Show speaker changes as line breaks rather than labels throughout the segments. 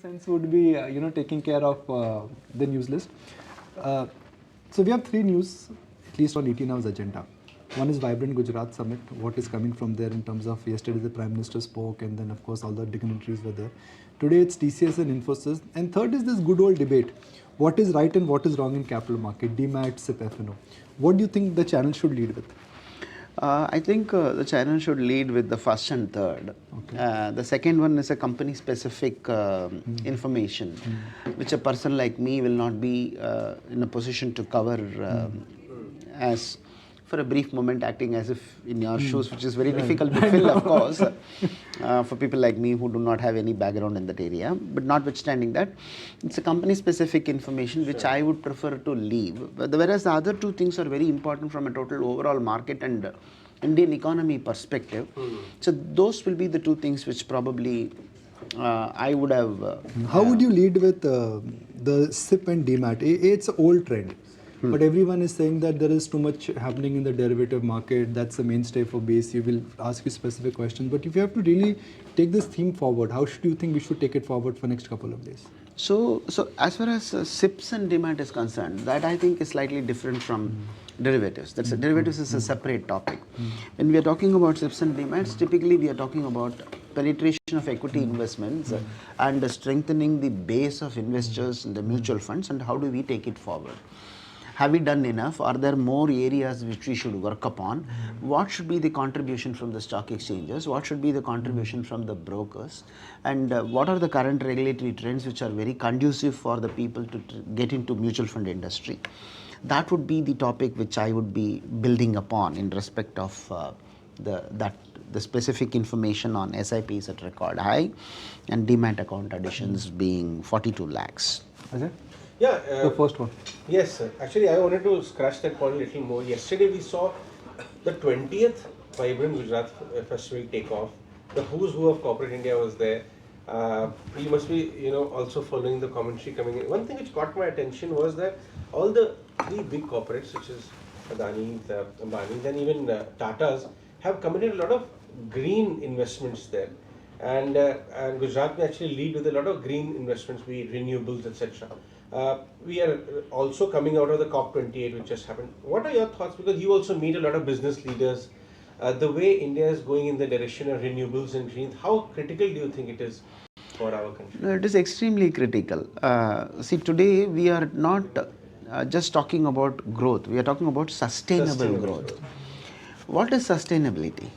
sense would be taking care of the news list. So we have 3 news, at least on ET Now's agenda. One is Vibrant Gujarat Summit, what is coming from there in terms of yesterday the Prime Minister spoke, and then of course all the dignitaries were there. Today it's TCS and Infosys. And third is this good old debate. What is right and what is wrong in capital market, DMAT, SIP, FNO. What do you think the channel should lead with?
I think the channel should lead with the first and third. Okay. The second one is a company-specific information, which a person like me will not be in a position to cover as for a brief moment, acting as if in your shoes, which is very difficult to fill, of course, for people like me who do not have any background in that area. But notwithstanding that, it's a company-specific information which I would prefer to leave. Whereas the other 2 things are very important from a total overall market and Indian economy perspective. So those will be the 2 things which probably I would have...
How would you lead with the SIP and DMAT? It's an old trend. But everyone is saying that there is too much happening in the derivative market. That's the mainstay for base. You will ask you specific questions. But if you have to really take this theme forward, how should you think we should take it forward for next couple of days?
So as far as SIPs and DMAT is concerned, that I think is slightly different from derivatives. Derivatives is a separate topic. When we are talking about SIPs and DMATs, typically we are talking about penetration of equity investments and strengthening the base of investors in the mutual funds, and how do we take it forward. Have we done enough? Are there more areas which we should work upon? What should be the contribution from the stock exchanges? What should be the contribution from the brokers? And what are the current regulatory trends which are very conducive for the people to get into mutual fund industry? That would be the topic which I would be building upon in respect of the specific information on SIPs at record high and DMAT account additions being 42 lakhs.
Ajay?
Yeah,
the first one.
Yes, sir. Actually, I wanted to scratch that point a little more. Yesterday, we saw the 20th Vibrant Gujarat Festival take off. The who's who of corporate India was there. You must be, also following the commentary coming in. One thing which caught my attention was that all the 3 big corporates, which is Adani, Ambani, and even Tata's, have committed a lot of green investments there. And Gujarat may actually lead with a lot of green investments, be it renewables, etc. We are also coming out of the COP28, which just happened. What are your thoughts? Because you also meet a lot of business leaders. The way India is going in the direction of renewables and green, how critical do you think it is for our country?
No, it is extremely critical. See, today we are not just talking about growth. We are talking about sustainable growth. What is sustainability?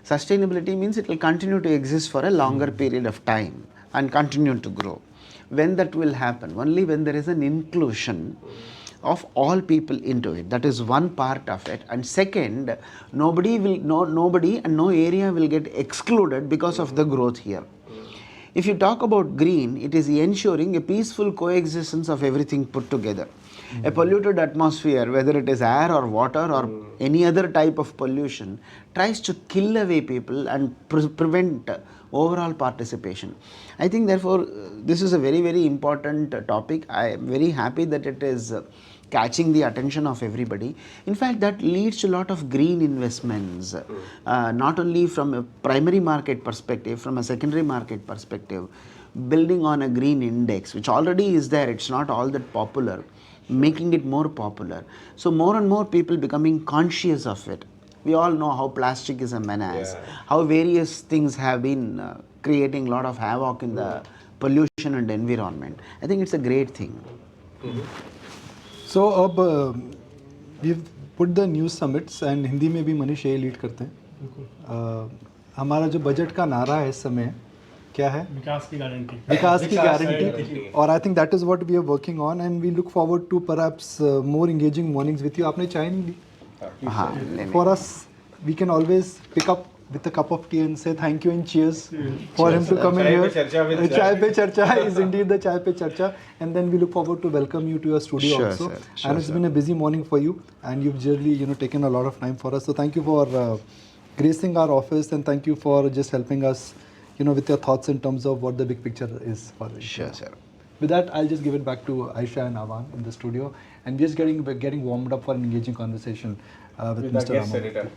Sustainability means it will continue to exist for a longer period of time and continue to grow. When that will happen? Only when there is an inclusion of all people into it. That is one part of it. And second, nobody and no area will get excluded because of the growth here. If you talk about green, it is ensuring a peaceful coexistence of everything put together. A polluted atmosphere, whether it is air or water or any other type of pollution, tries to kill away people and prevent overall participation. I think therefore this is a very, very important topic. I am very happy that it is catching the attention of everybody. In fact, that leads to a lot of green investments, not only from a primary market perspective, from a secondary market perspective, building on a green index, which already is there. It's not all that popular, making it more popular. So more and more people becoming conscious of it. We all know how plastic is a menace, how various things have been creating a lot of havoc in the pollution and environment. I think it's a great thing.
So, we've put the news summits and Hindi में भी मनीष ये lead करते हैं. हमारा जो budget का नारा है इस समय क्या है?
विकास की गारंटी.
विकास की गारंटी. और I think that is what we are working on, and we look forward to perhaps more engaging mornings with you. आपने चाय नहीं ली? For us, we can always pick up with a cup of tea and say thank you and cheers for him to come in here. Chai Pe Charcha is indeed the Chai Pe Charcha, and then we look forward to welcome you to your studio also. And it's been a busy morning for you, and you've really taken a lot of time for us. So thank you for gracing our office, and thank you for just helping us, with your thoughts in terms of what the big picture is for us.
Sure, sir.
With that, I'll just give it back to Aisha and Avan in the studio, and just getting warmed up for an engaging conversation with Mr. Ramamurthy.